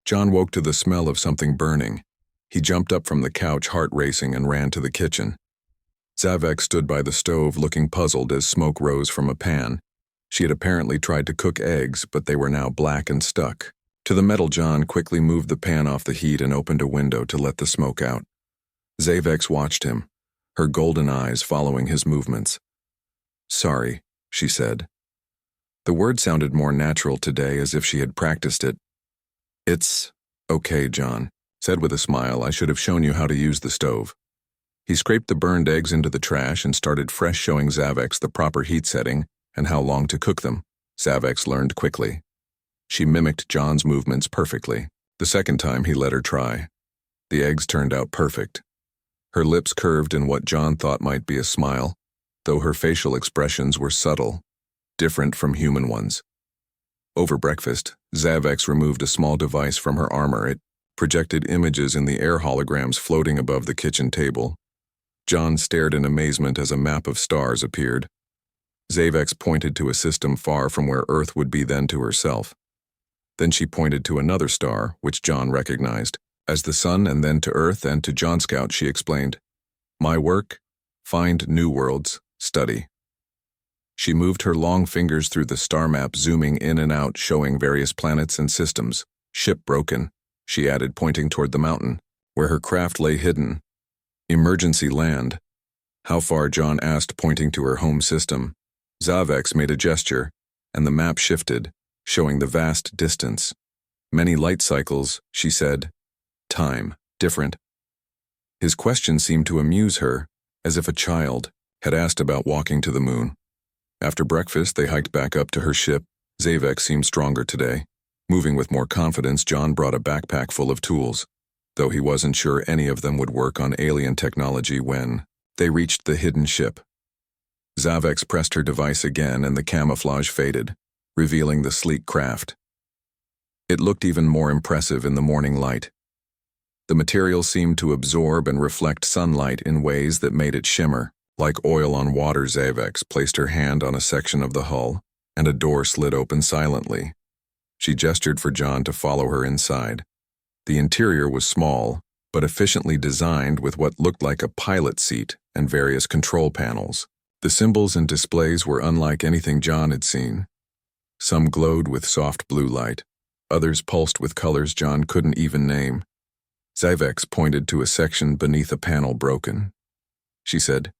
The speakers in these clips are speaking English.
John woke to the smell of something burning. He jumped up from the couch, heart racing, and ran to the kitchen. Zavek stood by the stove looking puzzled as smoke rose from a pan. She had apparently tried to cook eggs, but they were now black and stuck. To the metal, John quickly moved the pan off the heat and opened a window to let the smoke out. Zavex watched him, her golden eyes following his movements. "Sorry," she said. The word sounded more natural today, as if she had practiced it. "It's okay, John," said with a smile. "I should have shown you how to use the stove." He scraped the burned eggs into the trash and started fresh, showing Zavex the proper heat setting and how long to cook them. Zavex learned quickly. She mimicked John's movements perfectly. The second time he let her try. The eggs turned out perfect. Her lips curved in what John thought might be a smile, though her facial expressions were subtle, different from human ones. Over breakfast, Zavex removed a small device from her armor. It projected images in the air holograms floating above the kitchen table. John stared in amazement as a map of stars appeared. Zavex pointed to a system far from where Earth would be, then to herself. Then she pointed to another star, which John recognized as the sun, and then to Earth, and to John Scout she explained, "My work? Find new worlds, study." She moved her long fingers through the star map, zooming in and out, showing various planets and systems. "Ship broken," she added, pointing toward the mountain, where her craft lay hidden. "Emergency land." "How far?" John asked, pointing to her home system. Zavex made a gesture, and the map shifted, showing the vast distance. "Many light cycles," she said. "Time, different." His question seemed to amuse her, as if a child had asked about walking to the moon. After breakfast, they hiked back up to her ship. Zavex seemed stronger today. Moving with more confidence, John brought a backpack full of tools, though he wasn't sure any of them would work on alien technology. When they reached the hidden ship, Zavex pressed her device again and the camouflage faded, revealing the sleek craft. It looked even more impressive in the morning light. The material seemed to absorb and reflect sunlight in ways that made it shimmer, like oil on water. Zavex placed her hand on a section of the hull, and a door slid open silently. She gestured for John to follow her inside. The interior was small, but efficiently designed, with what looked like a pilot seat and various control panels. The symbols and displays were unlike anything John had seen. Some glowed with soft blue light, others pulsed with colors John couldn't even name. Zavex pointed to a section beneath a panel broken. She said.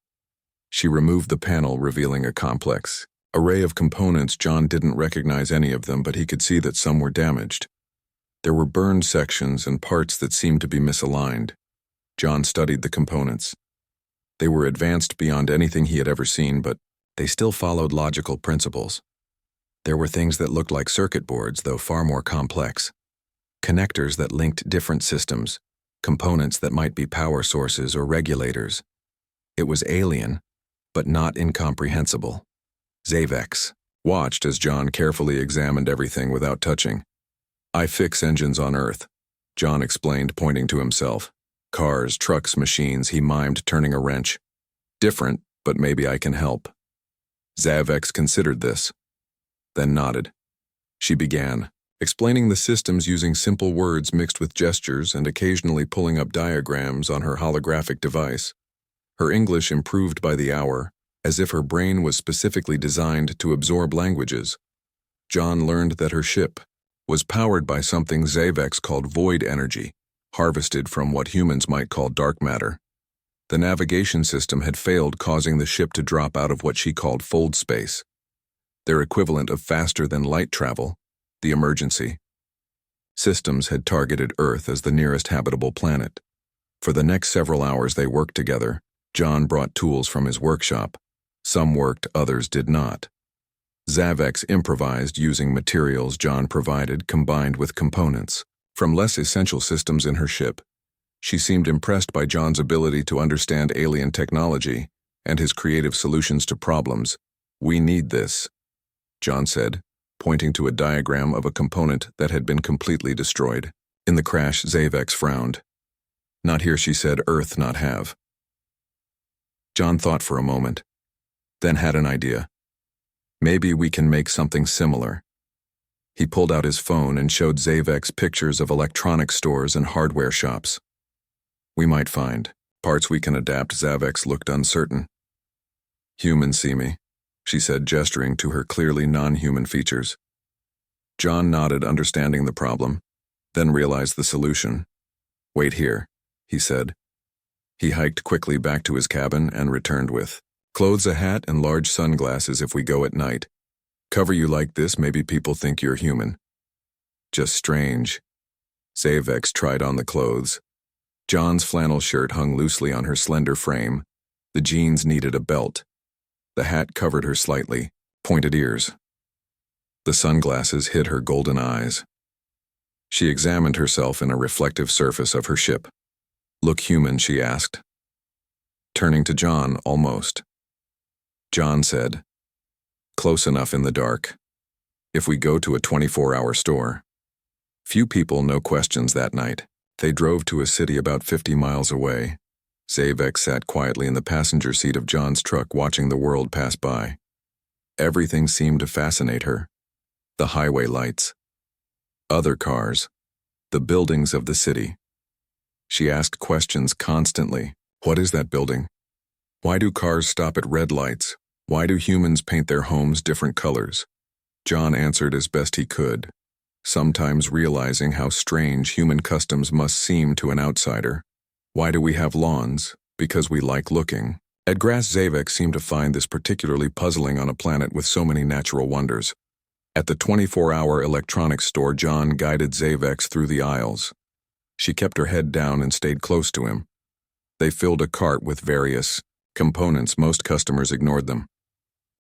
She removed the panel, revealing a complex array of components. John didn't recognize any of them, but he could see that some were damaged. There were burned sections and parts that seemed to be misaligned. John studied the components. They were advanced beyond anything he had ever seen, but they still followed logical principles. There were things that looked like circuit boards, though far more complex. Connectors that linked different systems, components that might be power sources or regulators. It was alien, but not incomprehensible. Zavex watched as John carefully examined everything without touching. "I fix engines on Earth," John explained, pointing to himself. "Cars, trucks, machines," he mimed, turning a wrench. "Different, but maybe I can help." Zavex considered this, then nodded. She began, explaining the systems using simple words mixed with gestures and occasionally pulling up diagrams on her holographic device. Her English improved by the hour, as if her brain was specifically designed to absorb languages. John learned that her ship was powered by something Zavex called void energy, harvested from what humans might call dark matter. The navigation system had failed, causing the ship to drop out of what she called fold space, their equivalent of faster-than-light travel, the emergency. Systems had targeted Earth as the nearest habitable planet. For the next several hours they worked together. John brought tools from his workshop. Some worked, others did not. Zavex improvised using materials John provided, combined with components from less essential systems in her ship. She seemed impressed by John's ability to understand alien technology and his creative solutions to problems. "We need this," John said, pointing to a diagram of a component that had been completely destroyed. In the crash, Zavex frowned. "Not here," she said. "Earth not have." John thought for a moment, then had an idea. "Maybe we can make something similar." He pulled out his phone and showed Zavex pictures of electronic stores and hardware shops. We might find parts we can adapt. Zavex looked uncertain. Humans see me, she said, gesturing to her clearly non-human features. John nodded, understanding the problem, then realized the solution. Wait here, he said. He hiked quickly back to his cabin and returned with clothes, a hat, and large sunglasses if we go at night. Cover you like this, maybe people think you're human. Just strange. Zavex tried on the clothes. John's flannel shirt hung loosely on her slender frame. The jeans needed a belt. The hat covered her slightly, pointed ears. The sunglasses hid her golden eyes. She examined herself in a reflective surface of her ship. Look human, she asked. Turning to John, almost. John said, close enough in the dark. If we go to a 24-hour store. Few people, no questions that night. They drove to a city about 50 miles away. Zavex sat quietly in the passenger seat of John's truck, watching the world pass by. Everything seemed to fascinate her. The highway lights. Other cars. The buildings of the city. She asked questions constantly. What is that building? Why do cars stop at red lights? Why do humans paint their homes different colors? John answered as best he could, sometimes realizing how strange human customs must seem to an outsider. Why do we have lawns? Because we like looking at grass. Zavex seemed to find this particularly puzzling on a planet with so many natural wonders. At the 24-hour electronics store, John guided Zavex through the aisles. She kept her head down and stayed close to him. They filled a cart with various components. Most customers ignored them.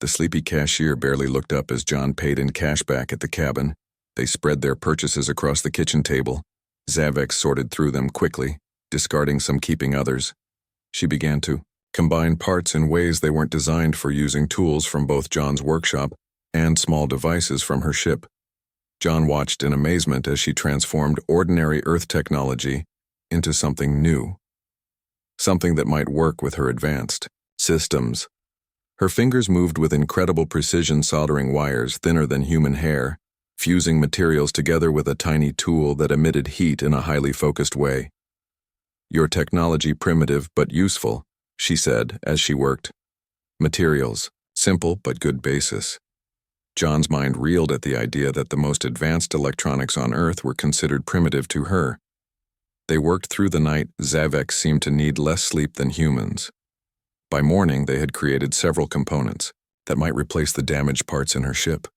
The sleepy cashier barely looked up as John paid in cash back at the cabin. They spread their purchases across the kitchen table. Zavex sorted through them quickly, discarding some, keeping others. She began to combine parts in ways they weren't designed for, using tools from both John's workshop and small devices from her ship. John watched in amazement as she transformed ordinary Earth technology into something new. Something that might work with her advanced systems. Her fingers moved with incredible precision, soldering wires thinner than human hair, fusing materials together with a tiny tool that emitted heat in a highly focused way. Your technology primitive but useful, she said as she worked. Materials, simple but good basis. John's mind reeled at the idea that the most advanced electronics on Earth were considered primitive to her. They worked through the night. Zavex seemed to need less sleep than humans. By morning, they had created several components that might replace the damaged parts in her ship.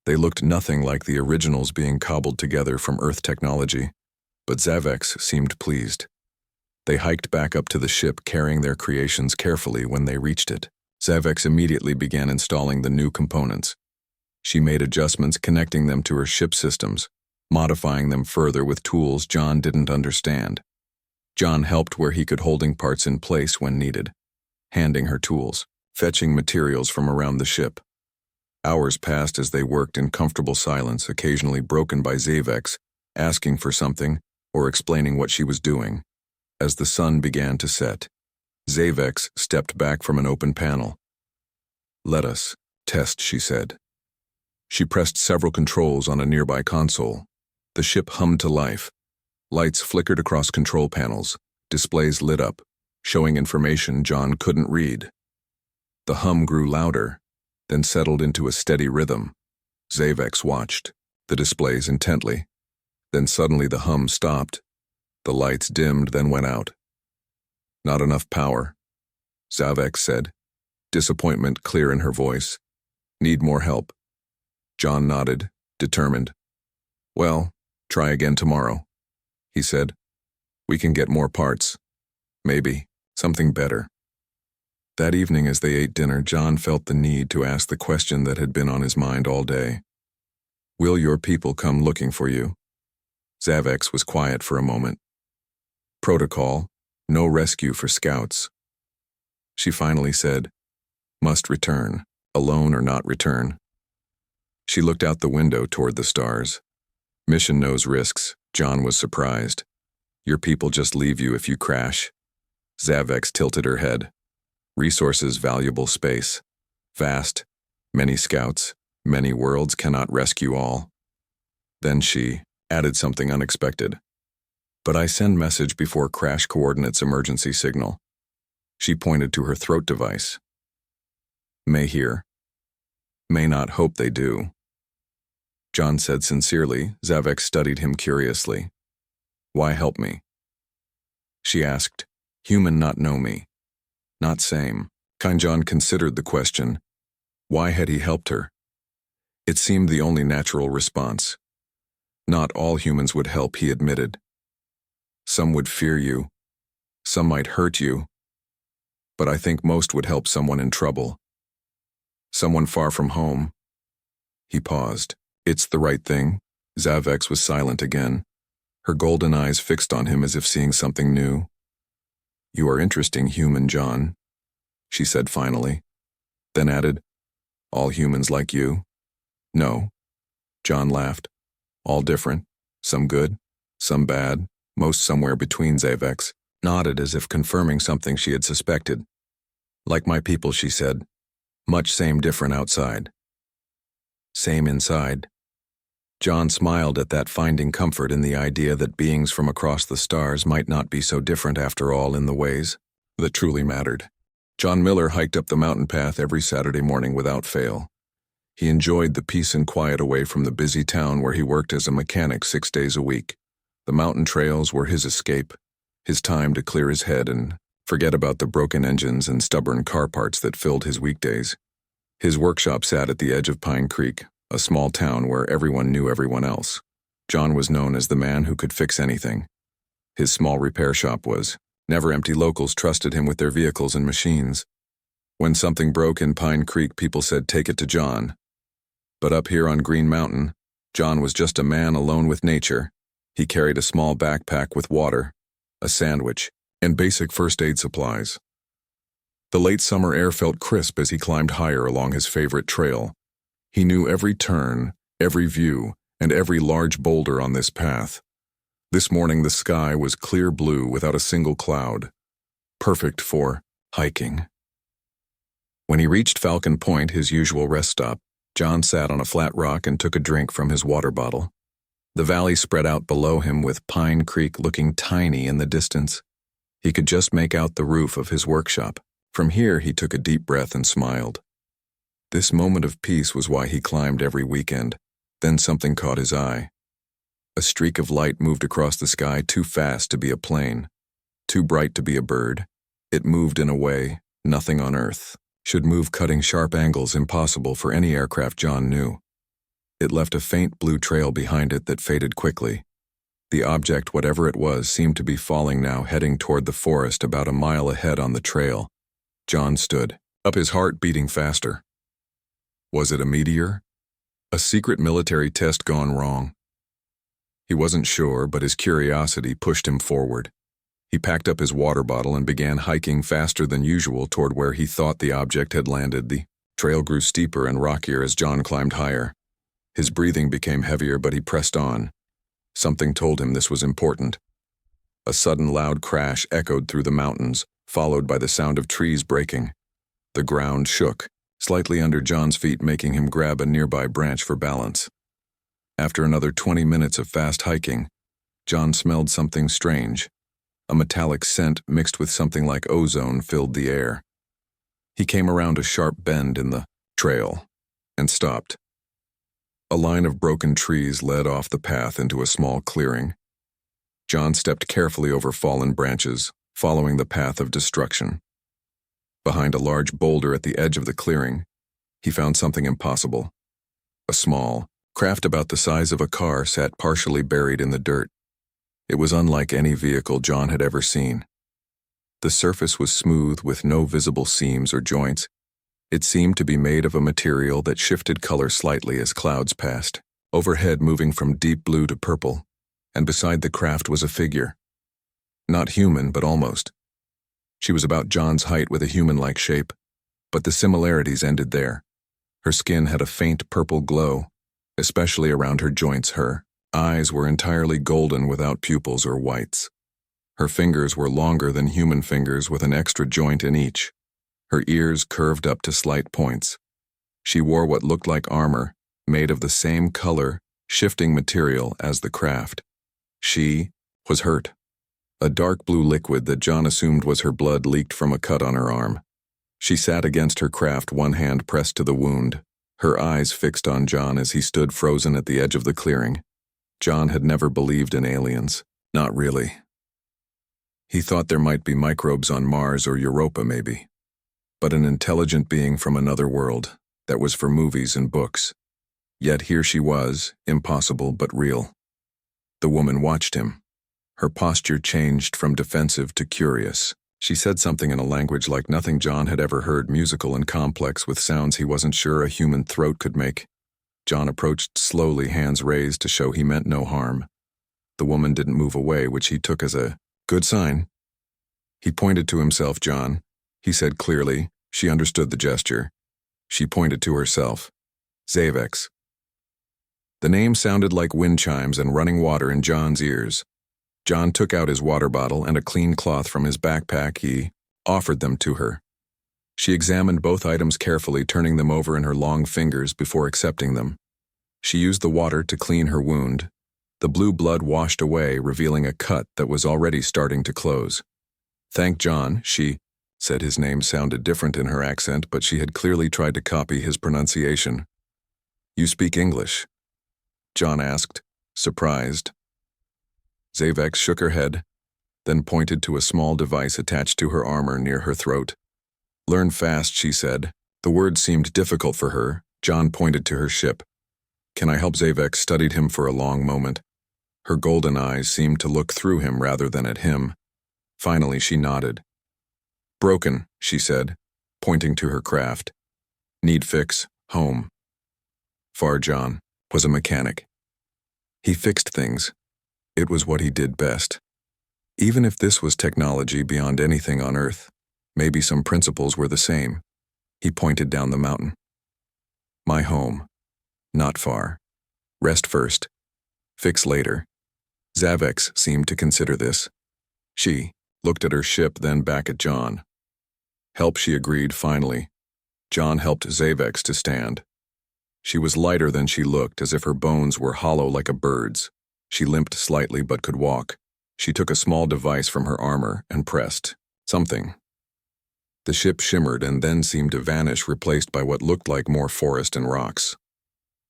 They looked nothing like the originals being cobbled together from Earth technology, but Zavex seemed pleased. They hiked back up to the ship, carrying their creations carefully. When they reached it, Zavex immediately began installing the new components. She made adjustments, connecting them to her ship systems, modifying them further with tools John didn't understand. John helped where he could, holding parts in place when needed, handing her tools, fetching materials from around the ship. Hours passed as they worked in comfortable silence, occasionally broken by Zavex asking for something or explaining what she was doing. As the sun began to set, Zavex stepped back from an open panel. Let us test, she said. She pressed several controls on a nearby console. The ship hummed to life. Lights flickered across control panels. Displays lit up, showing information John couldn't read. The hum grew louder, then settled into a steady rhythm. Zavex watched the displays intently. Then suddenly the hum stopped. The lights dimmed, then went out. Not enough power, Zavex said, disappointment clear in her voice. Need more help. John nodded, determined. Well, try again tomorrow, he said. We can get more parts. Maybe something better. That evening as they ate dinner, John felt the need to ask the question that had been on his mind all day. Will your people come looking for you? Zavex was quiet for a moment. Protocol, no rescue for scouts. She finally said, must return, alone or not return. She looked out the window toward the stars. Mission knows risks. John was surprised. Your people just leave you if you crash. Zavex tilted her head. Resources, valuable space. Vast, many scouts, many worlds, cannot rescue all. Then she added something unexpected. But I send message before crash coordinates emergency signal. She pointed to her throat device. May hear. May not hope they do. John said sincerely. Zavex studied him curiously. Why help me? She asked. Human not know me. Not same. Kind John considered the question. Why had he helped her? It seemed the only natural response. Not all humans would help, he admitted. Some would fear you. Some might hurt you. But I think most would help someone in trouble. Someone far from home. He paused. It's the right thing. Zavex was silent again, her golden eyes fixed on him as if seeing something new. You are interesting, human John, she said finally, then added, all humans like you? No. John laughed. All different, some good, some bad, most somewhere between. Zavex nodded as if confirming something she had suspected. Like my people, she said. Much same different outside. Same inside. John smiled at that, finding comfort in the idea that beings from across the stars might not be so different after all in the ways that truly mattered. John Miller hiked up the mountain path every Saturday morning without fail. He enjoyed the peace and quiet away from the busy town where he worked as a mechanic 6 days a week. The mountain trails were his escape, his time to clear his head and forget about the broken engines and stubborn car parts that filled his weekdays. His workshop sat at the edge of Pine Creek, a small town where everyone knew everyone else. John was known as the man who could fix anything. His small repair shop was. Never empty locals trusted him with their vehicles and machines. When something broke in Pine Creek, people said, take it to John. But up here on Green Mountain, John was just a man alone with nature. He carried a small backpack with water, a sandwich, and basic first aid supplies. The late summer air felt crisp as he climbed higher along his favorite trail. He knew every turn, every view, and every large boulder on this path. This morning the sky was clear blue without a single cloud, perfect for hiking. When he reached Falcon Point, his usual rest stop, John sat on a flat rock and took a drink from his water bottle. The valley spread out below him with Pine Creek looking tiny in the distance. He could just make out the roof of his workshop. From here he took a deep breath and smiled. This moment of peace was why he climbed every weekend. Then something caught his eye. A streak of light moved across the sky, too fast to be a plane, too bright to be a bird. It moved in a way nothing on Earth should move, cutting sharp angles impossible for any aircraft John knew. It left a faint blue trail behind it that faded quickly. The object, whatever it was, seemed to be falling now, heading toward the forest about a mile ahead on the trail. John stood up, his heart beating faster. Was it a meteor? A secret military test gone wrong? He wasn't sure, but his curiosity pushed him forward. He packed up his water bottle and began hiking faster than usual toward where he thought the object had landed. The trail grew steeper and rockier as John climbed higher. His breathing became heavier, but he pressed on. Something told him this was important. A sudden loud crash echoed through the mountains, followed by the sound of trees breaking. The ground shook, slightly under John's feet, making him grab a nearby branch for balance. After another 20 minutes of fast hiking, John smelled something strange. A metallic scent mixed with something like ozone filled the air. He came around a sharp bend in the trail and stopped. A line of broken trees led off the path into a small clearing. John stepped carefully over fallen branches, following the path of destruction. Behind a large boulder at the edge of the clearing, he found something impossible. A small craft about the size of a car sat partially buried in the dirt. It was unlike any vehicle John had ever seen. The surface was smooth with no visible seams or joints. It seemed to be made of a material that shifted color slightly as clouds passed, overhead moving from deep blue to purple, and beside the craft was a figure. Not human, but almost. She was about John's height with a human-like shape, but the similarities ended there. Her skin had a faint purple glow, especially around her joints. Her eyes were entirely golden without pupils or whites. Her fingers were longer than human fingers with an extra joint in each. Her ears curved up to slight points. She wore what looked like armor, made of the same color shifting material as the craft. She was hurt. A dark blue liquid that John assumed was her blood leaked from a cut on her arm. She sat against her craft, one hand pressed to the wound, her eyes fixed on John as he stood frozen at the edge of the clearing. John had never believed in aliens. Not really. He thought there might be microbes on Mars or Europa, maybe. But an intelligent being from another world, that was for movies and books. Yet here she was, impossible but real. The woman watched him. Her posture changed from defensive to curious. She said something in a language like nothing John had ever heard, musical and complex with sounds he wasn't sure a human throat could make. John approached slowly, hands raised to show he meant no harm. The woman didn't move away, which he took as a good sign. He pointed to himself. John, he said clearly. She understood the gesture. She pointed to herself. Zavex. The name sounded like wind chimes and running water in John's ears. John took out his water bottle and a clean cloth from his backpack. He offered them to her. She examined both items carefully, turning them over in her long fingers before accepting them. She used the water to clean her wound. The blue blood washed away, revealing a cut that was already starting to close. Thank John, she said. His name sounded different in her accent, but she had clearly tried to copy his pronunciation. You speak English? John asked, surprised. Zavex shook her head, then pointed to a small device attached to her armor near her throat. Learn fast, she said. The word seemed difficult for her. John pointed to her ship. Can I help? Zavex studied him for a long moment. Her golden eyes seemed to look through him rather than at him. Finally, she nodded. Broken, she said, pointing to her craft. Need fix, home. Far John was a mechanic. He fixed things. It was what he did best. Even if this was technology beyond anything on Earth, maybe some principles were the same. He pointed down the mountain. My home. Not far. Rest first. Fix later. Zavex seemed to consider this. She looked at her ship, then back at John. Help, she agreed finally. John helped Zavex to stand. She was lighter than she looked, as if her bones were hollow like a bird's. She limped slightly but could walk. She took a small device from her armor and pressed something. The ship shimmered and then seemed to vanish, replaced by what looked like more forest and rocks.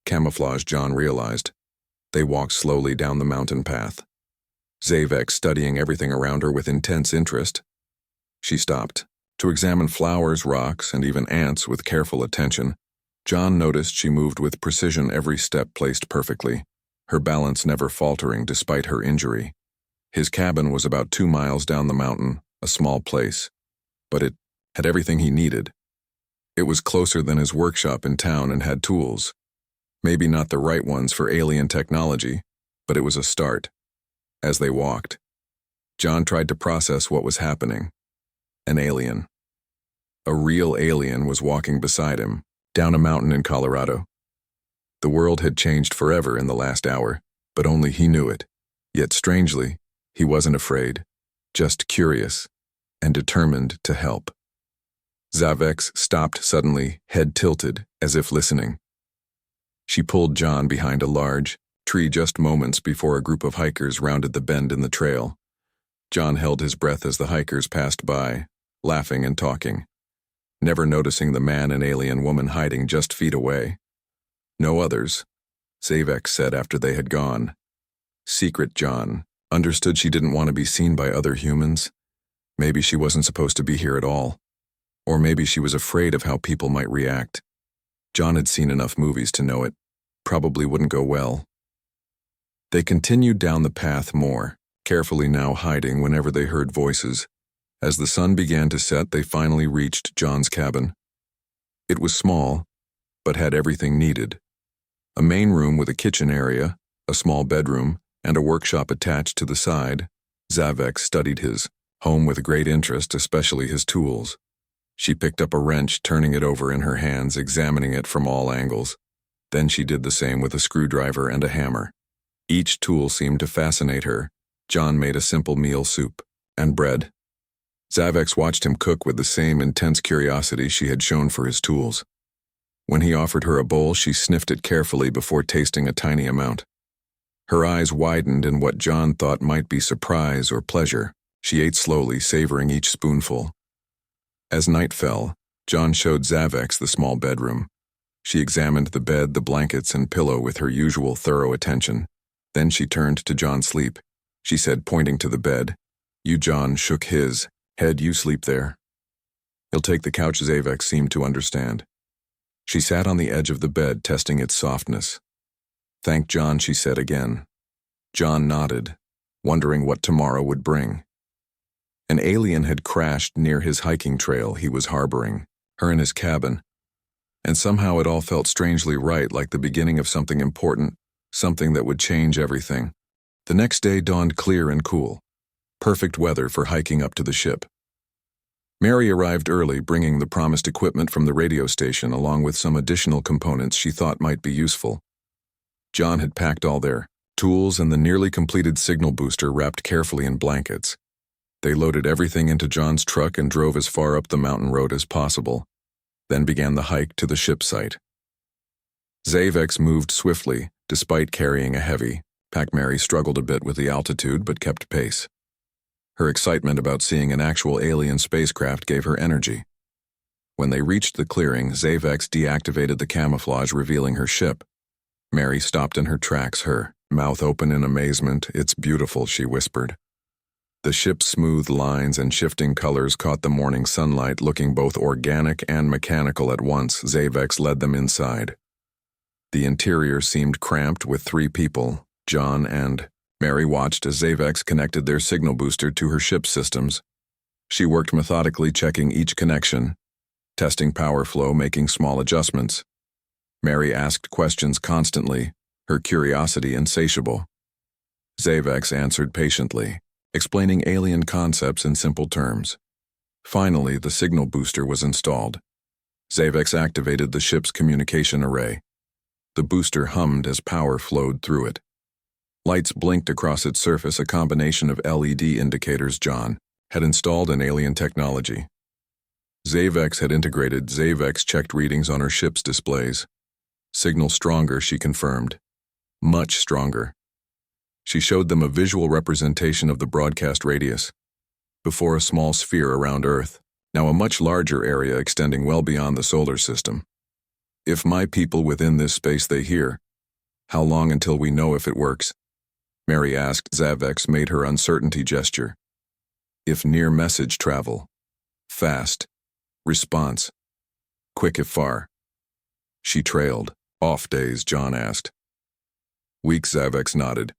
Camouflage, John realized. They walked slowly down the mountain path. Zavex studying everything around her with intense interest. She stopped to examine flowers, rocks, and even ants with careful attention. John noticed she moved with precision, every step placed perfectly, her balance never faltering despite her injury. His cabin was about 2 miles down the mountain, a small place, but it had everything he needed. It was closer than his workshop in town and had tools. Maybe not the right ones for alien technology, but it was a start. As they walked, John tried to process what was happening. An alien. A real alien was walking beside him, down a mountain in Colorado. The world had changed forever in the last hour, but only he knew it. Yet strangely, he wasn't afraid, just curious, and determined to help. Zavex stopped suddenly, head tilted, as if listening. She pulled John behind a large tree just moments before a group of hikers rounded the bend in the trail. John held his breath as the hikers passed by, laughing and talking, never noticing the man and alien woman hiding just feet away. No others, Zavex said after they had gone. Secret John understood she didn't want to be seen by other humans. Maybe she wasn't supposed to be here at all. Or maybe she was afraid of how people might react. John had seen enough movies to know it probably wouldn't go well. They continued down the path more, carefully now hiding whenever they heard voices. As the sun began to set, they finally reached John's cabin. It was small, but had everything needed. A main room with a kitchen area, a small bedroom, and a workshop attached to the side. Zavex studied his home with great interest, especially his tools. She picked up a wrench, turning it over in her hands, examining it from all angles. Then she did the same with a screwdriver and a hammer. Each tool seemed to fascinate her. John made a simple meal, soup and bread. Zavex watched him cook with the same intense curiosity she had shown for his tools. When he offered her a bowl, she sniffed it carefully before tasting a tiny amount. Her eyes widened in what John thought might be surprise or pleasure. She ate slowly, savoring each spoonful. As night fell, John showed Zavex the small bedroom. She examined the bed, the blankets, and pillow with her usual thorough attention. Then she turned to John's sleep. She said, pointing to the bed. "You," John shook his head. "You sleep there." "He'll take the couch," Zavex seemed to understand. She sat on the edge of the bed, testing its softness. "Thank John," she said again. John nodded, wondering what tomorrow would bring. An alien had crashed near his hiking trail he was harboring, her in his cabin, and somehow it all felt strangely right, like the beginning of something important, something that would change everything. The next day dawned clear and cool. Perfect weather for hiking up to the ship. Mary arrived early, bringing the promised equipment from the radio station along with some additional components she thought might be useful. John had packed all their tools and the nearly completed signal booster wrapped carefully in blankets. They loaded everything into John's truck and drove as far up the mountain road as possible, then began the hike to the ship site. Zavex moved swiftly, despite carrying a heavy pack. Mary struggled a bit with the altitude but kept pace. Her excitement about seeing an actual alien spacecraft gave her energy. When they reached the clearing, Zavex deactivated the camouflage, revealing her ship. Mary stopped in her tracks, her mouth open in amazement. "It's beautiful," she whispered. The ship's smooth lines and shifting colors caught the morning sunlight, looking both organic and mechanical at once. Zavex led them inside. The interior seemed cramped with 3 people, John and Mary watched as Zavex connected their signal booster to her ship's systems. She worked methodically, checking each connection, testing power flow, making small adjustments. Mary asked questions constantly, her curiosity insatiable. Zavex answered patiently, explaining alien concepts in simple terms. Finally, the signal booster was installed. Zavex activated the ship's communication array. The booster hummed as power flowed through it. Lights blinked across its surface, a combination of LED indicators. John had installed an alien technology. Zavex had integrated. Zavex checked readings on her ship's displays. "Signal stronger," she confirmed. "Much stronger." She showed them a visual representation of the broadcast radius. Before, a small sphere around Earth, now a much larger area extending well beyond the solar system. "If my people within this space they hear, how long until we know if it works?" Mary asked. Zavex made her uncertainty gesture. "If near message travel. Fast. Response. Quick if far." She trailed. "Off days?" John asked. "Weeks," Zavex nodded.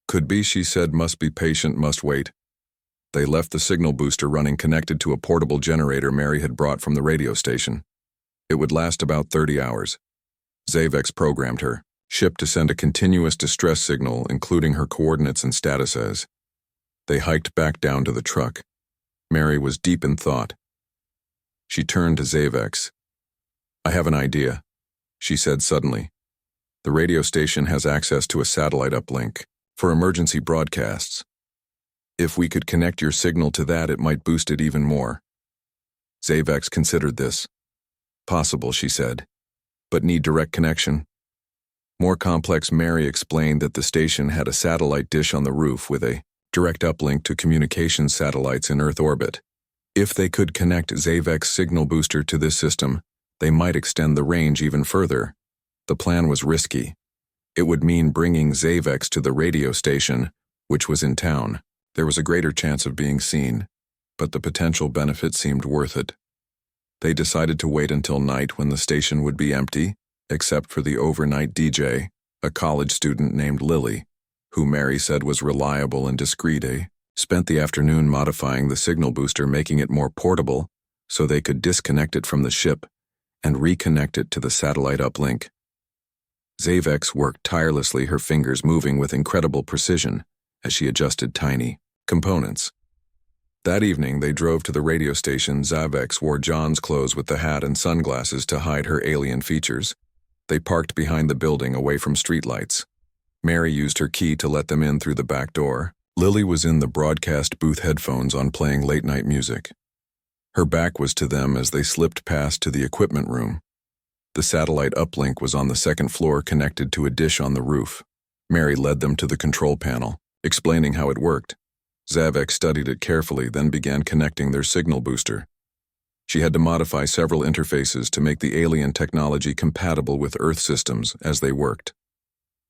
"Could be," she said. "Must be patient, must wait." They left the signal booster running, connected to a portable generator Mary had brought from the radio station. It would last about 30 hours. Zavex programmed her ship to send a continuous distress signal, including her coordinates and statuses. They hiked back down to the truck. Mary was deep in thought. She turned to Zavex. "I have an idea," she said suddenly. "The radio station has access to a satellite uplink for emergency broadcasts. If we could connect your signal to that, it might boost it even more." Zavex considered this. "Possible," she said, "but need direct connection." More complex. Mary explained that the station had a satellite dish on the roof with a direct uplink to communications satellites in Earth orbit. If they could connect Zavex's signal booster to this system, they might extend the range even further. The plan was risky. It would mean bringing Zavex to the radio station, which was in town. There was a greater chance of being seen, but the potential benefit seemed worth it. They decided to wait until night, when the station would be empty, except for the overnight DJ, a college student named Lily, who Mary said was reliable and discreet. They spent the afternoon modifying the signal booster, making it more portable so they could disconnect it from the ship and reconnect it to the satellite uplink. Zavex worked tirelessly, her fingers moving with incredible precision as she adjusted tiny components. That evening, they drove to the radio station. Zavex wore John's clothes with the hat and sunglasses to hide her alien features. They parked behind the building, away from streetlights. Mary used her key to let them in through the back door. Lily was in the broadcast booth, headphones on, playing late-night music. Her back was to them as they slipped past to the equipment room. The satellite uplink was on the second floor connected to a dish on the roof. Mary led them to the control panel, explaining how it worked. Zavek studied it carefully, then began connecting their signal booster. She had to modify several interfaces to make the alien technology compatible with Earth systems as they worked.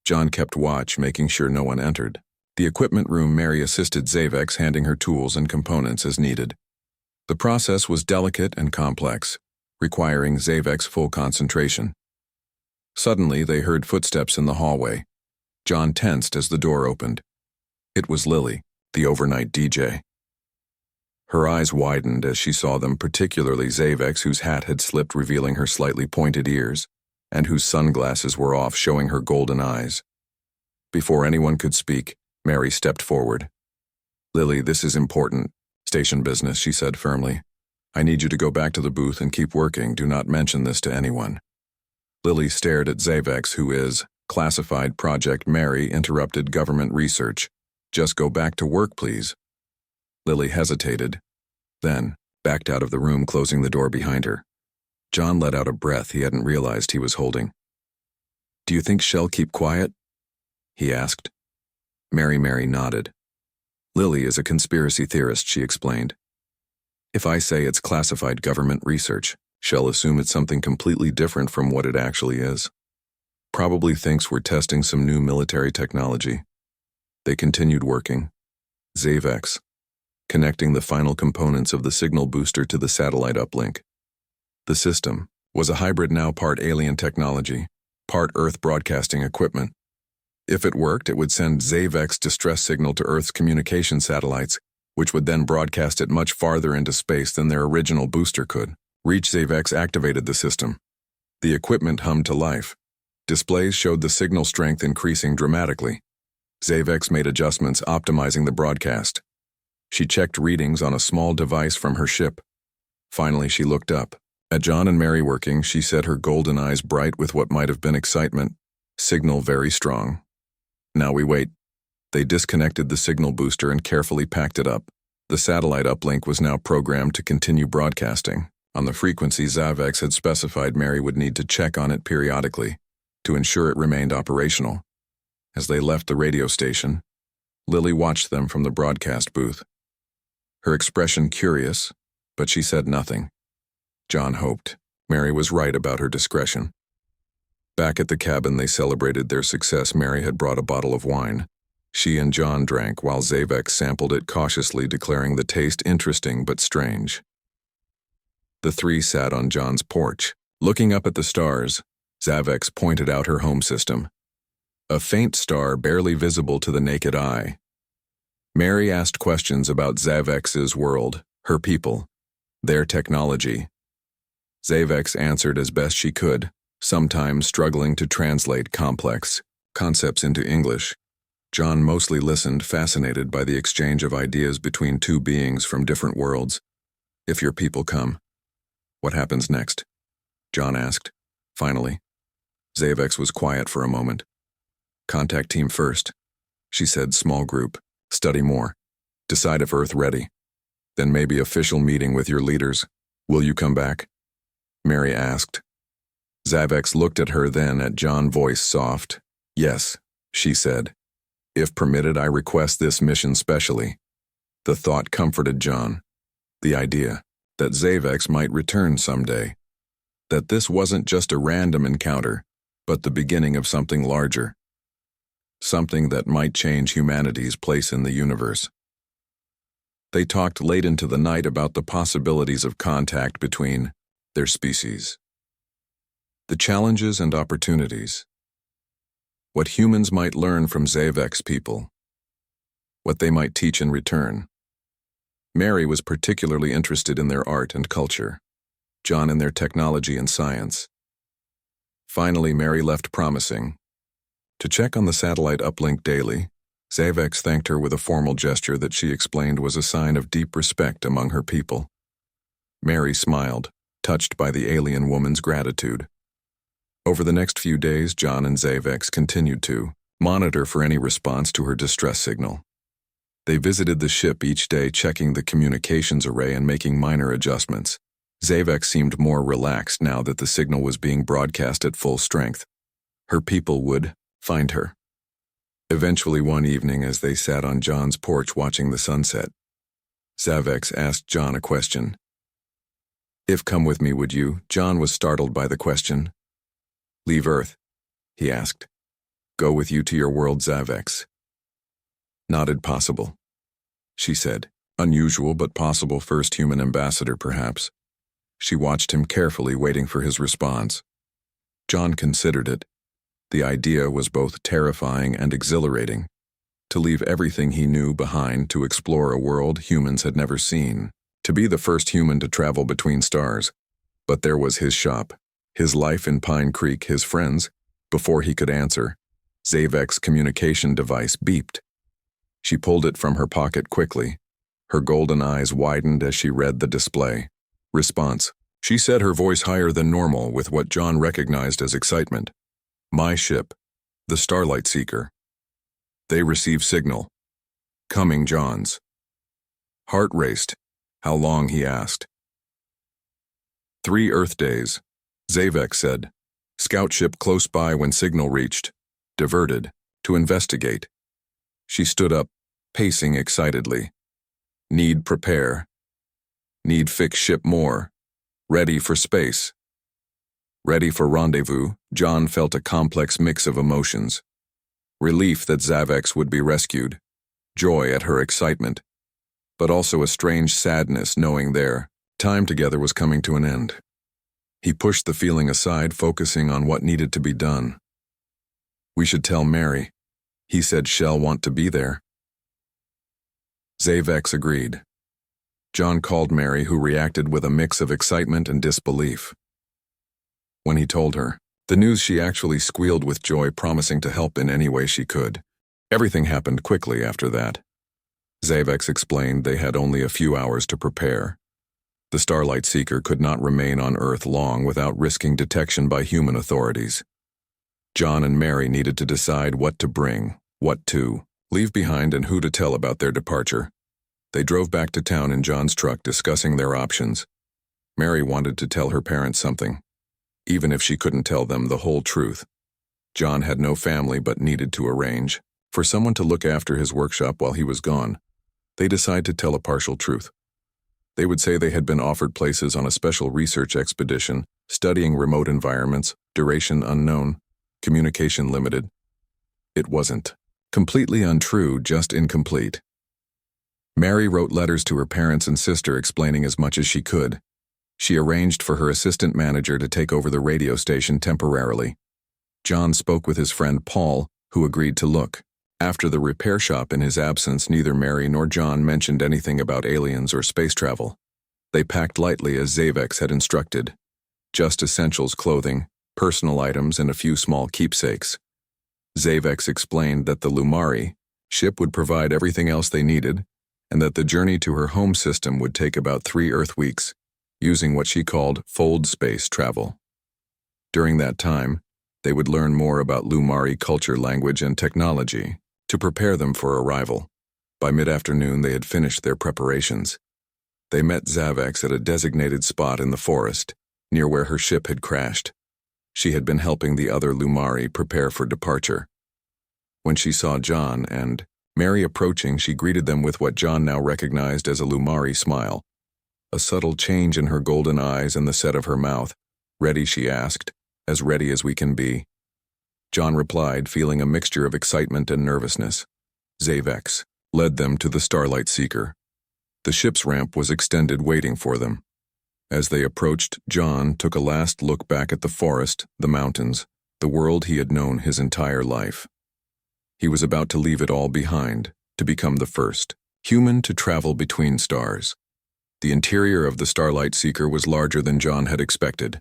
John kept watch, making sure no one entered. The equipment room, Mary assisted Zavek, handing her tools and components as needed. The process was delicate and complex, requiring Zavek's full concentration. Suddenly, they heard footsteps in the hallway. John tensed as the door opened. It was Lily, the overnight DJ. Her eyes widened as she saw them, particularly Zavek's, whose hat had slipped, revealing her slightly pointed ears, and whose sunglasses were off, showing her golden eyes. Before anyone could speak, Mary stepped forward. "Lily, this is important. Station business," she said firmly. "I need you to go back to the booth and keep working. Do not mention this to anyone." Lily stared at Zavek's, who is classified project. Mary interrupted government research. "Just go back to work, please." Lily hesitated, then backed out of the room, closing the door behind her. John let out a breath he hadn't realized he was holding. "Do you think she'll keep quiet?" he asked. Mary nodded. "Lily is a conspiracy theorist," she explained. "If I say it's classified government research, she'll assume it's something completely different from what it actually is. Probably thinks we're testing some new military technology." They continued working. Zavek's connecting the final components of the signal booster to the satellite uplink. The system was a hybrid, now part alien technology, part Earth broadcasting equipment. If it worked, it would send Zavek's distress signal to Earth's communication satellites, which would then broadcast it much farther into space than their original booster could. Zavek's activated the system. The equipment hummed to life. Displays showed the signal strength increasing dramatically. Zavek's made adjustments, optimizing the broadcast. She checked readings on a small device from her ship. Finally, she looked up. At John and Mary working, she said, her golden eyes bright with what might have been excitement. "Signal very strong. Now we wait." They disconnected the signal booster and carefully packed it up. The satellite uplink was now programmed to continue broadcasting. On the frequency Zavek had specified, Mary would need to check on it periodically to ensure it remained operational. As they left the radio station, Lily watched them from the broadcast booth. Her expression curious, but she said nothing. John hoped Mary was right about her discretion. Back at the cabin, they celebrated their success. Mary had brought a bottle of wine. She and John drank while Zavek sampled it cautiously, declaring the taste interesting but strange. The three sat on John's porch. Looking up at the stars, Zavek pointed out her home system. A faint star barely visible to the naked eye. Mary asked questions about Zavek's world, her people, their technology. Zavek answered as best she could, sometimes struggling to translate complex concepts into English. John mostly listened, fascinated by the exchange of ideas between two beings from different worlds. "If your people come, what happens next?" John asked. Finally, Zavek was quiet for a moment. "Contact team first," she said. "Small group. Study more. Decide if Earth ready. Then maybe official meeting with your leaders. Will you come back?" Mary asked. Zavek looked at her, then at John, voice soft. "Yes," she said. "If permitted, I request this mission specially." The thought comforted John. The idea that Zavek might return someday. That this wasn't just a random encounter, but the beginning of something larger. Something that might change humanity's place in the universe. They talked late into the night about the possibilities of contact between their species. The challenges and opportunities. What humans might learn from Zavek's people. What they might teach in return. Mary was particularly interested in their art and culture. John in their technology and science. Finally, Mary left promising to check on the satellite uplink daily. Zavek thanked her with a formal gesture that she explained was a sign of deep respect among her people. Mary smiled, touched by the alien woman's gratitude. Over the next few days, John and Zavek continued to monitor for any response to her distress signal. They visited the ship each day, checking the communications array and making minor adjustments. Zavex seemed more relaxed now that the signal was being broadcast at full strength. Her people would find her. Eventually one evening, as they sat on John's porch watching the sunset, Zavex asked John a question. "If come with me, would you?" John was startled by the question. "Leave Earth?" he asked. "Go with you to your world?" Zavex nodded. "Possible," she said. "Unusual, but possible. First human ambassador, perhaps." She watched him carefully, waiting for his response. John considered it. The idea was both terrifying and exhilarating. To leave everything he knew behind to explore a world humans had never seen. To be the first human to travel between stars. But there was his shop, his life in Pine Creek, his friends. Before he could answer, Zavex's communication device beeped. She pulled it from her pocket quickly. Her golden eyes widened as she read the display. "Response," she said, her voice higher than normal with what John recognized as excitement. "My ship, the Starlight Seeker. They receive signal. Coming." John's heart raced. "How long?" he asked. 3 Earth days, Zavex said. "Scout ship close by when signal reached. Diverted. To investigate." She stood up, pacing excitedly. "Need prepare. Need fix ship more. Ready for space. Ready for rendezvous." John felt a complex mix of emotions. Relief that Zavex would be rescued. Joy at her excitement. But also a strange sadness knowing their time together was coming to an end. He pushed the feeling aside, focusing on what needed to be done. "We should tell Mary," he said. "She'll want to be there." Zavex agreed. John called Mary, who reacted with a mix of excitement and disbelief. When he told her the news, she actually squealed with joy, promising to help in any way she could. Everything happened quickly after that. Zavex explained they had only a few hours to prepare. The Starlight Seeker could not remain on Earth long without risking detection by human authorities. John and Mary needed to decide what to bring, what to leave behind, and who to tell about their departure. They drove back to town in John's truck, discussing their options. Mary wanted to tell her parents something, even if she couldn't tell them the whole truth. John had no family but needed to arrange for someone to look after his workshop while he was gone. They decided to tell a partial truth. They would say they had been offered places on a special research expedition, studying remote environments, duration unknown, communication limited. It wasn't completely untrue, just incomplete. Mary wrote letters to her parents and sister explaining as much as she could. She arranged for her assistant manager to take over the radio station temporarily. John spoke with his friend Paul, who agreed to look after the repair shop in his absence. Neither Mary nor John mentioned anything about aliens or space travel. They packed lightly as Zavex had instructed. Just essentials, clothing, personal items, and a few small keepsakes. Zavex explained that the Lumari ship would provide everything else they needed, and that the journey to her home system would take about 3 Earth weeks, using what she called fold space travel. During that time, they would learn more about Lumari culture, language, and technology to prepare them for arrival. By mid-afternoon, they had finished their preparations. They met Zavex at a designated spot in the forest, near where her ship had crashed. She had been helping the other Lumari prepare for departure. When she saw John and Mary approaching, she greeted them with what John now recognized as a Lumari smile. A subtle change in her golden eyes and the set of her mouth. "Ready?" she asked. "As ready as we can be." John replied, feeling a mixture of excitement and nervousness. Zavex led them to the Starlight Seeker. The ship's ramp was extended, waiting for them. As they approached, John took a last look back at the forest, the mountains, the world he had known his entire life. He was about to leave it all behind, to become the first human to travel between stars. The interior of the Starlight Seeker was larger than John had expected.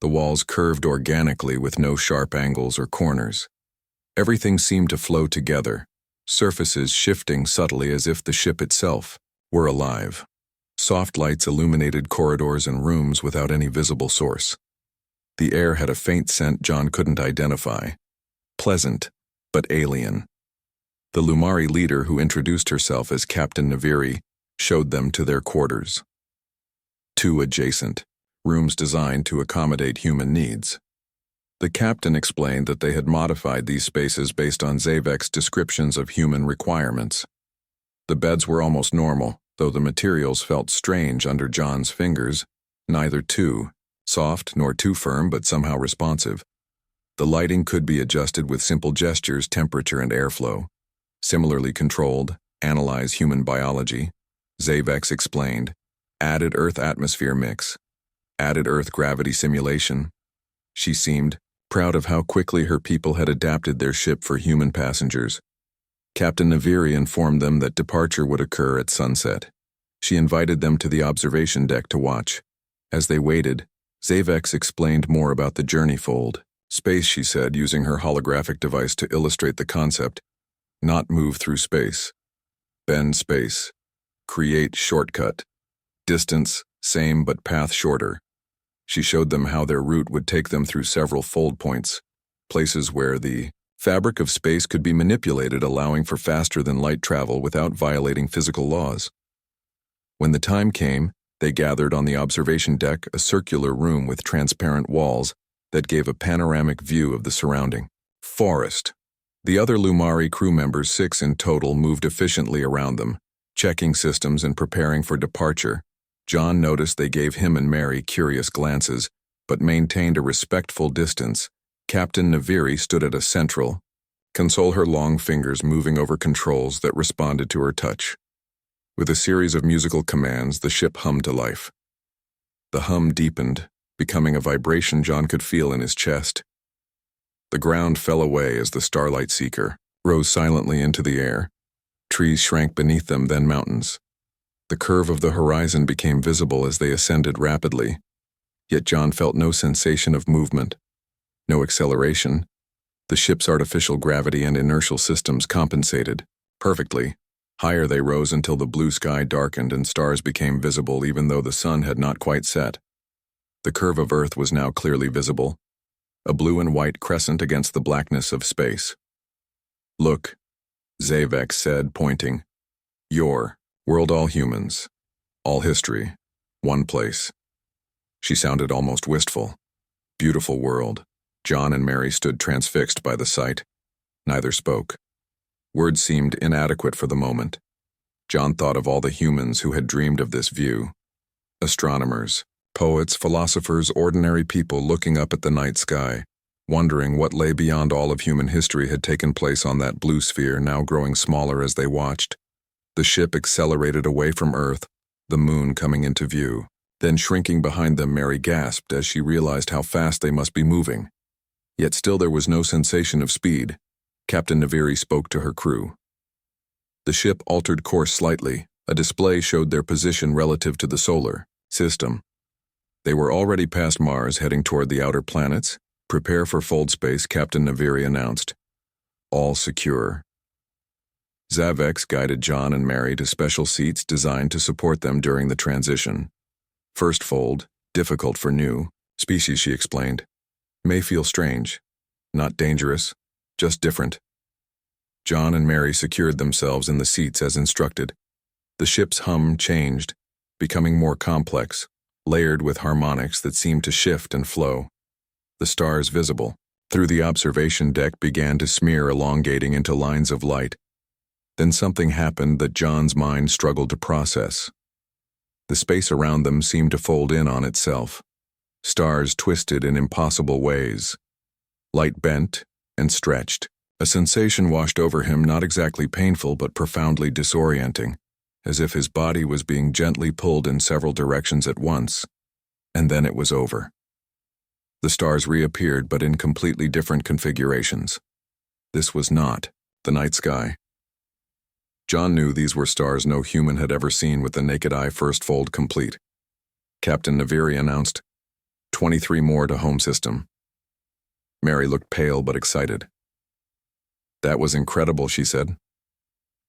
The walls curved organically with no sharp angles or corners. Everything seemed to flow together, surfaces shifting subtly as if the ship itself were alive. Soft lights illuminated corridors and rooms without any visible source. The air had a faint scent John couldn't identify. Pleasant, but alien. The Lumari leader, who introduced herself as Captain Naviri, showed them to their quarters. two adjacent, rooms designed to accommodate human needs. The captain explained that they had modified these spaces based on Zavek's descriptions of human requirements. The beds were almost normal, though the materials felt strange under John's fingers, neither too soft nor too firm but somehow responsive. The lighting could be adjusted with simple gestures, temperature and airflow. Similarly controlled, analyze human biology, Zavex explained. Added Earth atmosphere mix. Added Earth gravity simulation. She seemed proud of how quickly her people had adapted their ship for human passengers. Captain Naviri informed them that departure would occur at sunset. She invited them to the observation deck to watch. As they waited, Zavex explained more about the journey fold. Space, she said, using her holographic device to illustrate the concept. Not move through space. Bend space. Create shortcut. Distance, same but path shorter. She showed them how their route would take them through several fold points, places where the fabric of space could be manipulated, allowing for faster-than-light travel without violating physical laws. When the time came, they gathered on the observation deck, a circular room with transparent walls that gave a panoramic view of the surrounding forest. The other Lumari crew members, 6 in total, moved efficiently around them, checking systems and preparing for departure. John noticed they gave him and Mary curious glances, but maintained a respectful distance. Captain Naviri stood at a central console, her long fingers moving over controls that responded to her touch. With a series of musical commands, the ship hummed to life. The hum deepened, becoming a vibration John could feel in his chest. The ground fell away as the Starlight Seeker rose silently into the air. Trees shrank beneath them, then mountains. The curve of the horizon became visible as they ascended rapidly. Yet John felt no sensation of movement, no acceleration. The ship's artificial gravity and inertial systems compensated perfectly. Higher they rose until the blue sky darkened and stars became visible even though the sun had not quite set. The curve of Earth was now clearly visible, a blue and white crescent against the blackness of space. Look, Zavex said, pointing. Your world, all humans, all history, one place. She sounded almost wistful. Beautiful world. John and Mary stood transfixed by the sight. Neither spoke. Words seemed inadequate for the moment. John thought of all the humans who had dreamed of this view. Astronomers, poets, philosophers, ordinary people looking up at the night sky, wondering what lay beyond. All of human history had taken place on that blue sphere, now growing smaller as they watched. The ship accelerated away from Earth, the moon coming into view. Then shrinking behind them, Mary gasped as she realized how fast they must be moving. Yet still there was no sensation of speed. Captain Naviri spoke to her crew. The ship altered course slightly. A display showed their position relative to the solar system. They were already past Mars, heading toward the outer planets. Prepare for fold space, Captain Naviri announced. All secure. Zavex guided John and Mary to special seats designed to support them during the transition. First fold, difficult for new species, she explained. May feel strange. Not dangerous, just different. John and Mary secured themselves in the seats as instructed. The ship's hum changed, becoming more complex, layered with harmonics that seemed to shift and flow. The stars visible through the observation deck began to smear, elongating into lines of light. Then something happened that John's mind struggled to process. The space around them seemed to fold in on itself. Stars twisted in impossible ways. Light bent and stretched. A sensation washed over him, not exactly painful but profoundly disorienting, as if his body was being gently pulled in several directions at once. And then it was over. The stars reappeared, but in completely different configurations. This was not the night sky. John knew these were stars no human had ever seen with the naked eye. First fold complete. Captain Naviri announced, 23 more to home system. Mary looked pale but excited. That was incredible, she said.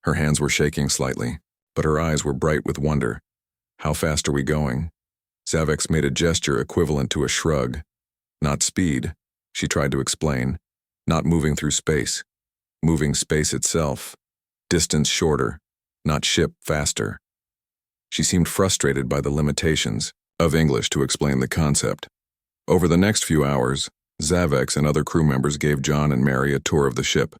Her hands were shaking slightly, but her eyes were bright with wonder. How fast are we going? Zavex made a gesture equivalent to a shrug. Not speed, she tried to explain. Not moving through space. Moving space itself. Distance shorter, not ship faster. She seemed frustrated by the limitations, of English to explain the concept. Over the next few hours, Zavex and other crew members gave John and Mary a tour of the ship.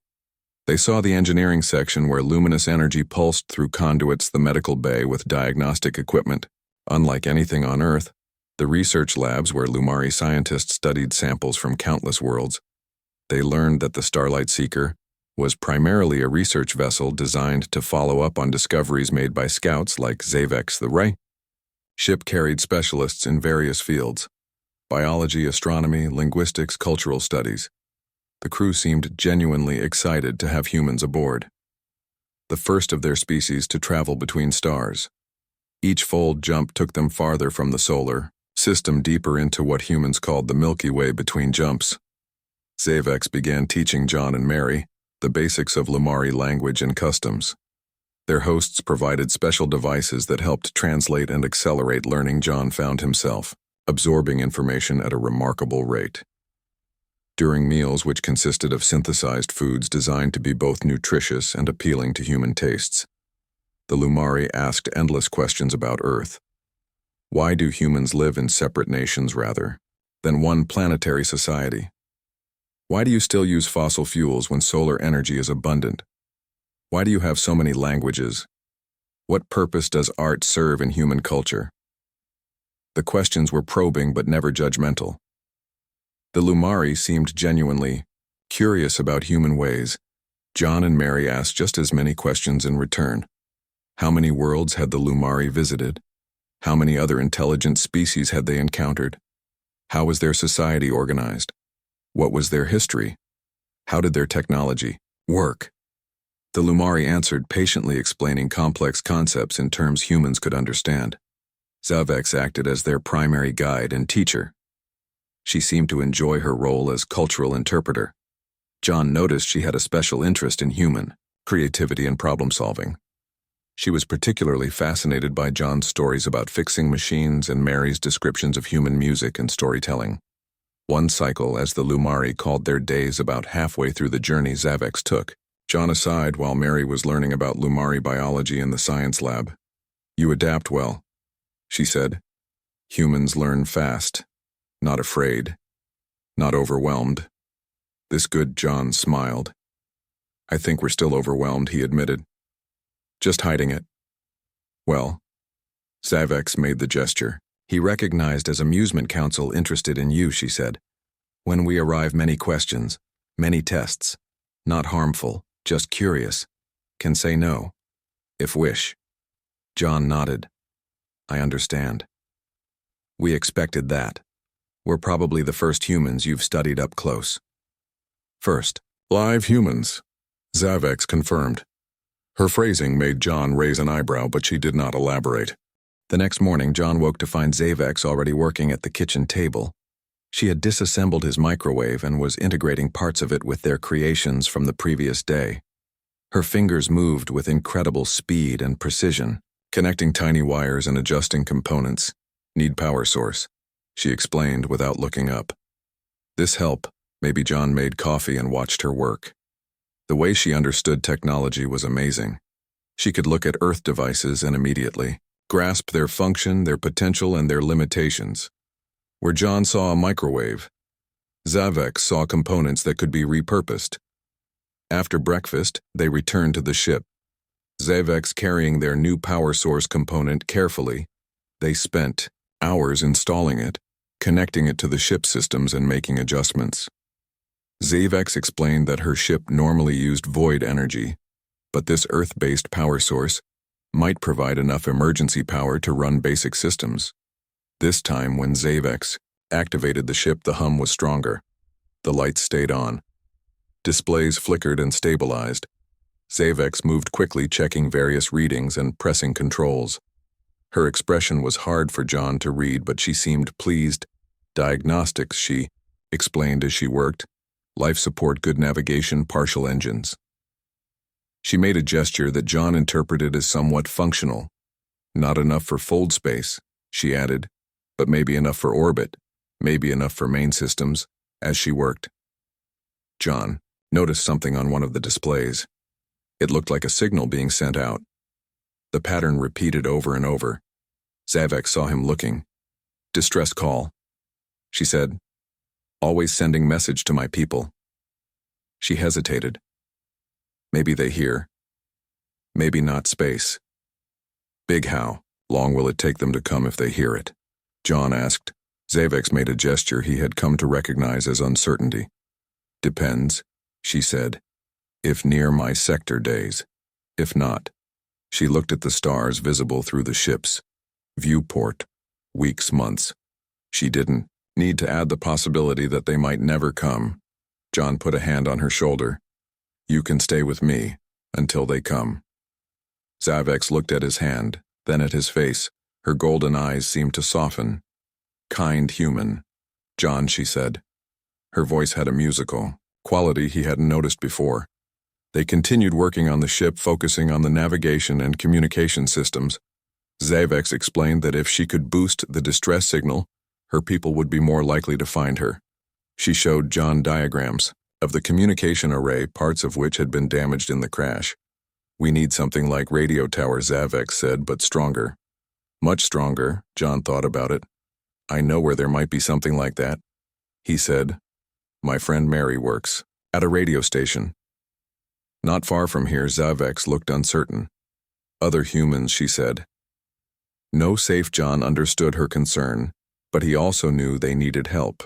They saw the engineering section where luminous energy pulsed through conduits, the medical bay with diagnostic equipment. Unlike anything on Earth, the research labs where Lumari scientists studied samples from countless worlds. They learned that the Starlight Seeker was primarily a research vessel designed to follow up on discoveries made by scouts like Zavex the Ray. Ship carried specialists in various fields: biology, astronomy, linguistics, cultural studies. The crew seemed genuinely excited to have humans aboard, the first of their species to travel between stars. Each fold jump took them farther from the solar system, deeper into what humans called the Milky Way between jumps. Zavex began teaching John and Mary the basics of Lumari language and customs. Their hosts provided special devices that helped translate and accelerate learning. John found himself absorbing information at a remarkable rate. During meals, which consisted of synthesized foods designed to be both nutritious and appealing to human tastes, the Lumari asked endless questions about Earth. Why do humans live in separate nations rather than one planetary society? Why do you still use fossil fuels when solar energy is abundant? Why do you have so many languages? What purpose does art serve in human culture? The questions were probing but never judgmental. The Lumari seemed genuinely curious about human ways. John and Mary asked just as many questions in return. How many worlds had the Lumari visited? How many other intelligent species had they encountered? How was their society organized? What was their history? How did their technology work? The Lumari answered, patiently explaining complex concepts in terms humans could understand. Zavex acted as their primary guide and teacher. She seemed to enjoy her role as cultural interpreter. John noticed she had a special interest in human creativity and problem-solving. She was particularly fascinated by John's stories about fixing machines and Mary's descriptions of human music and storytelling. One cycle, as the Lumari called their days, about halfway through the journey Zavex took John aside while Mary was learning about Lumari biology in the science lab. "You adapt well," she said. "Humans learn fast, not afraid, not overwhelmed." This good John smiled. "I think we're still overwhelmed," he admitted. "Just hiding it." "Well," Zavex made the gesture. "He recognized as amusement council interested in you," she said. "When we arrive, many questions, many tests, not harmful, just curious, can say no, if wish." John nodded. "I understand. We expected that. We're probably the first humans you've studied up close." "First live humans," Zavex confirmed. Her phrasing made John raise an eyebrow, but she did not elaborate. The next morning, John woke to find Zavex already working at the kitchen table. She had disassembled his microwave and was integrating parts of it with their creations from the previous day. Her fingers moved with incredible speed and precision, connecting tiny wires and adjusting components. "Need power source," she explained without looking up. This help, maybe John made coffee and watched her work. The way she understood technology was amazing. She could look at Earth devices and immediately grasp their function, their potential, and their limitations. Where John saw a microwave, Zavex saw components that could be repurposed. After breakfast, they returned to the ship. Zavex carrying their new power source component carefully. They spent hours installing it, connecting it to the ship systems and making adjustments. Zavex explained that her ship normally used void energy, but this Earth-based power source might provide enough emergency power to run basic systems. This time, when Zavex activated the ship, the hum was stronger. The lights stayed on. Displays flickered and stabilized. Zavex moved quickly, checking various readings and pressing controls. Her expression was hard for John to read, but she seemed pleased. "Diagnostics," she explained as she worked. "Life support, good navigation, partial engines." She made a gesture that John interpreted as somewhat functional. "Not enough for fold space," she added, "but maybe enough for orbit, maybe enough for main systems," as she worked. John noticed something on one of the displays. It looked like a signal being sent out. The pattern repeated over and over. Zavex saw him looking. Distress call, she said. Always sending message to my people. She hesitated. Maybe they hear. Maybe not space. Big how long will it take them to come if they hear it? John asked. Zavex made a gesture he had come to recognize as uncertainty. Depends, she said. If near my sector days. If not. She looked at the stars visible through the ship's viewport. Weeks, months. She didn't need to add the possibility that they might never come. John put a hand on her shoulder. You can stay with me until they come. Zavex looked at his hand, then at his face. Her golden eyes seemed to soften. Kind human. John, she said. Her voice had a musical quality he hadn't noticed before. They continued working on the ship, focusing on the navigation and communication systems. Zavex explained that if she could boost the distress signal, her people would be more likely to find her. She showed John diagrams of the communication array, parts of which had been damaged in the crash. We need something like radio tower, Zavex said, but stronger. Much stronger, John thought about it. I know where there might be something like that. He said, my friend Mary works at a radio station. Not far from here, Zavex looked uncertain. Other humans, she said. No safe. John understood her concern, but he also knew they needed help.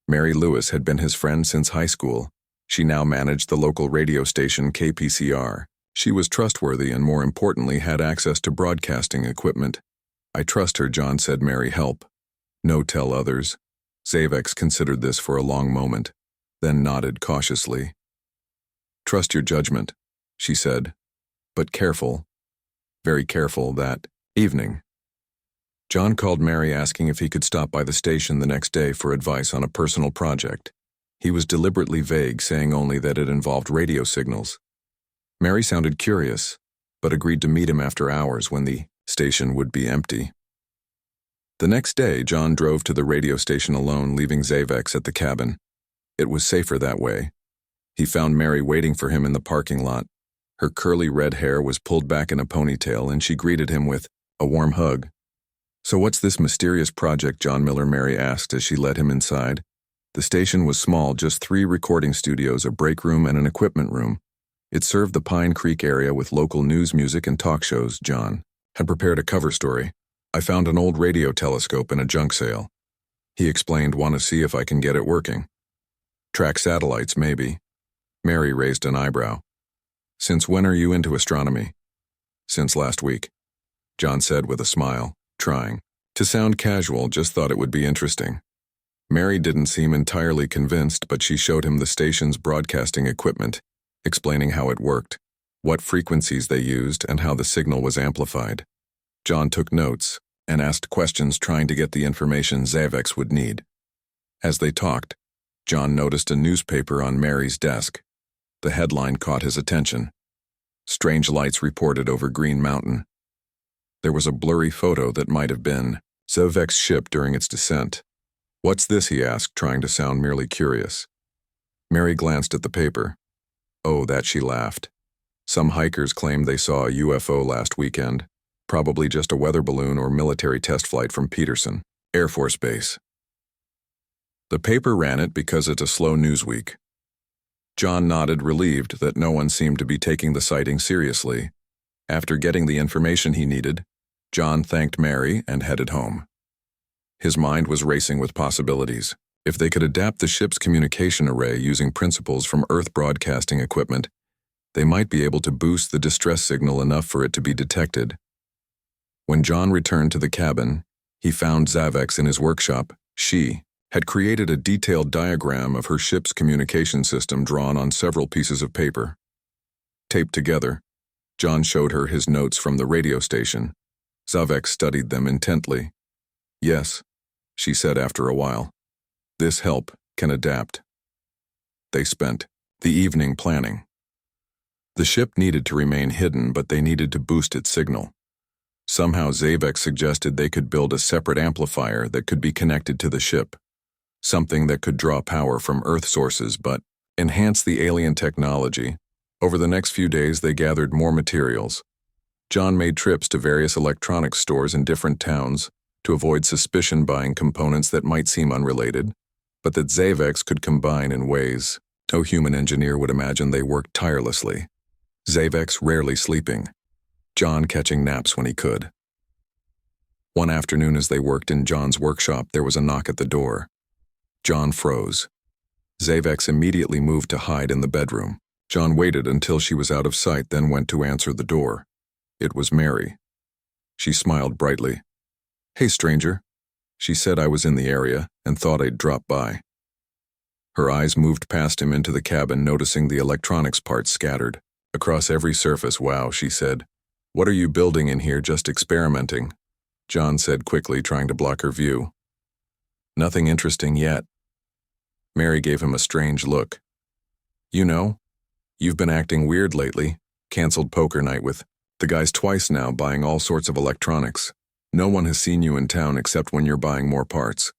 Mary Lewis had been his friend since high school. She now managed the local radio station KPCR. She was trustworthy and, more importantly, had access to broadcasting equipment. I trust her, John said. Mary, help. No, tell others. Zavex considered this for a long moment, then nodded cautiously. Trust your judgment, she said, but careful, very careful. That evening, John called Mary asking if he could stop by the station the next day for advice on a personal project. He was deliberately vague, saying only that it involved radio signals. Mary sounded curious, but agreed to meet him after hours when the station would be empty. The next day, John drove to the radio station alone, leaving Zavex at the cabin. It was safer that way. He found Mary waiting for him in the parking lot. Her curly red hair was pulled back in a ponytail, and she greeted him with a warm hug. So what's this mysterious project, John Miller? Mary asked as she led him inside. The station was small, just 3 recording studios, a break room, and an equipment room. It served the Pine Creek area with local news, music, and talk shows. John had prepared a cover story. I found an old radio telescope in a junk sale. He explained, want to see if I can get it working. Track satellites, maybe. Mary raised an eyebrow. Since when are you into astronomy? Since last week, John said with a smile, trying to sound casual, just thought it would be interesting. Mary didn't seem entirely convinced, but she showed him the station's broadcasting equipment, explaining how it worked, what frequencies they used, and how the signal was amplified. John took notes and asked questions, trying to get the information Zavex would need. As they talked, John noticed a newspaper on Mary's desk. The headline caught his attention. Strange lights reported over Green Mountain. There was a blurry photo that might have been Zavex's ship during its descent. What's this? He asked, trying to sound merely curious. Mary glanced at the paper. Oh, that, she laughed. Some hikers claimed they saw a UFO last weekend. Probably just a weather balloon or military test flight from Peterson Air Force Base. The paper ran it because it's a slow news week. John nodded, relieved that no one seemed to be taking the sighting seriously. After getting the information he needed, John thanked Mary and headed home. His mind was racing with possibilities. If they could adapt the ship's communication array using principles from Earth broadcasting equipment, they might be able to boost the distress signal enough for it to be detected. When John returned to the cabin, he found Zavex in his workshop. She had created a detailed diagram of her ship's communication system drawn on several pieces of paper. Taped together, John showed her his notes from the radio station. Zavex studied them intently. Yes, she said after a while. This help can adapt. They spent the evening planning. The ship needed to remain hidden, but they needed to boost its signal. Somehow Zavex suggested they could build a separate amplifier that could be connected to the ship, something that could draw power from Earth sources but enhance the alien technology. Over the next few days, they gathered more materials. John made trips to various electronics stores in different towns, to avoid suspicion buying components that might seem unrelated, but that Zavex could combine in ways no human engineer would imagine. They worked tirelessly. Zavex rarely sleeping, John catching naps when he could. One afternoon as they worked in John's workshop, there was a knock at the door. John froze. Zavex immediately moved to hide in the bedroom. John waited until she was out of sight, then went to answer the door. It was Mary. She smiled brightly. "Hey, stranger." She said, "I was in the area and thought I'd drop by." Her eyes moved past him into the cabin, noticing the electronics parts scattered across every surface. "Wow," she said. "What are you building in here? Just experimenting?" John said quickly, trying to block her view. "Nothing interesting yet." Mary gave him a strange look. "You know, you've been acting weird lately. Canceled poker night with the guys twice now, buying all sorts of electronics. No one has seen you in town except when you're buying more parts.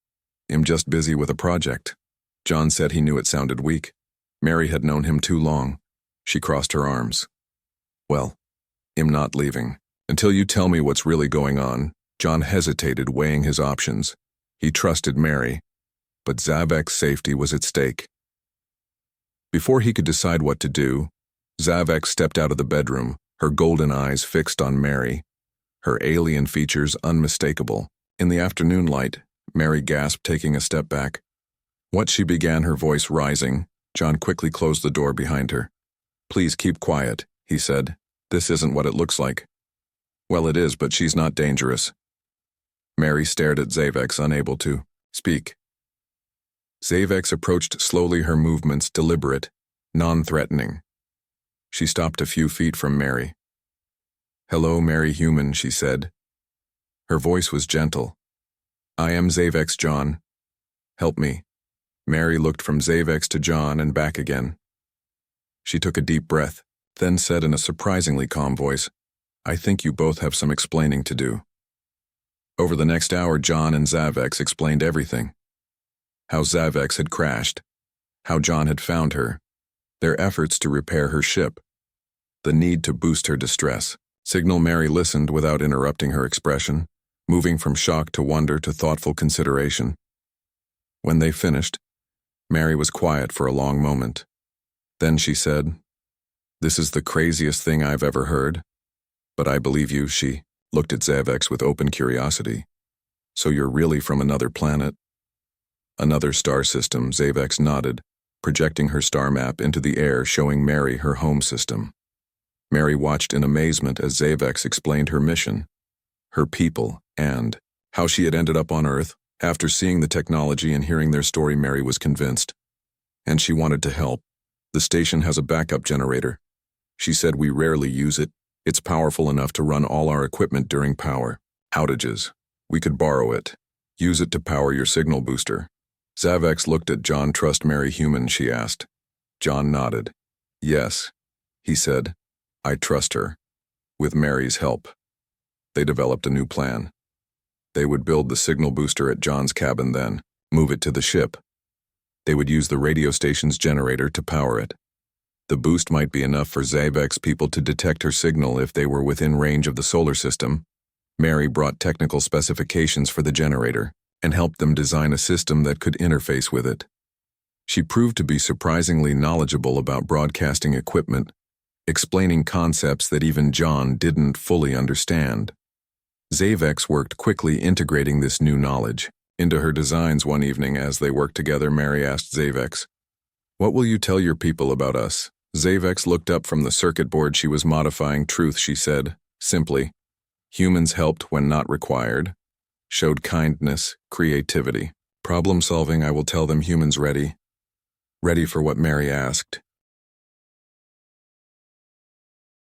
I'm just busy with a project." John said he knew it sounded weak. Mary had known him too long. She crossed her arms. "Well, I'm not leaving until you tell me what's really going on." John hesitated, weighing his options. He trusted Mary, but Zavex's safety was at stake. Before he could decide what to do, Zavex stepped out of the bedroom, her golden eyes fixed on Mary, her alien features unmistakable. In the afternoon light, Mary gasped, taking a step back. "What?" she began, her voice rising. John quickly closed the door behind her. "Please keep quiet," he said. "This isn't what it looks like." "Well, it is, but she's not dangerous." Mary stared at Zavex, unable to speak. Zavex approached slowly, her movements deliberate, non-threatening. She stopped a few feet from Mary. "Hello, Mary Human," she said. Her voice was gentle. "I am Zavex, John. Help me." Mary looked from Zavex to John and back again. She took a deep breath, then said in a surprisingly calm voice, "I think you both have some explaining to do." Over the next hour, John and Zavex explained everything. How Zavex had crashed, how John had found her, their efforts to repair her ship, the need to boost her distress signal. Mary listened without interrupting her expression, moving from shock to wonder to thoughtful consideration. When they finished, Mary was quiet for a long moment. Then she said, "This is the craziest thing I've ever heard, but I believe you." She looked at Zavex with open curiosity. "So you're really from another planet?" "Another star system," Zavex nodded, projecting her star map into the air, showing Mary her home system. Mary watched in amazement as Zavex explained her mission, her people, and how she had ended up on Earth. After seeing the technology and hearing their story, Mary was convinced. And she wanted to help. "The station has a backup generator," she said. "We rarely use it. It's powerful enough to run all our equipment during power outages. We could borrow it. Use it to power your signal booster." Zavex looked at John. "Trust Mary Human?" she asked. John nodded. "Yes," he said. "I trust her." With Mary's help, they developed a new plan. They would build the signal booster at John's cabin, then move it to the ship. They would use the radio station's generator to power it. The boost might be enough for Zavex's people to detect her signal if they were within range of the solar system. Mary brought technical specifications for the generator and helped them design a system that could interface with it. She proved to be surprisingly knowledgeable about broadcasting equipment, explaining concepts that even John didn't fully understand. Zavex worked quickly integrating this new knowledge into her designs. One evening as they worked together, Mary asked Zavex, "What will you tell your people about us?" Zavex looked up from the circuit board she was modifying. "Truth," she said, simply. "Humans helped when not required, showed kindness, creativity, problem solving. I will tell them humans ready." "Ready for what?" Mary asked.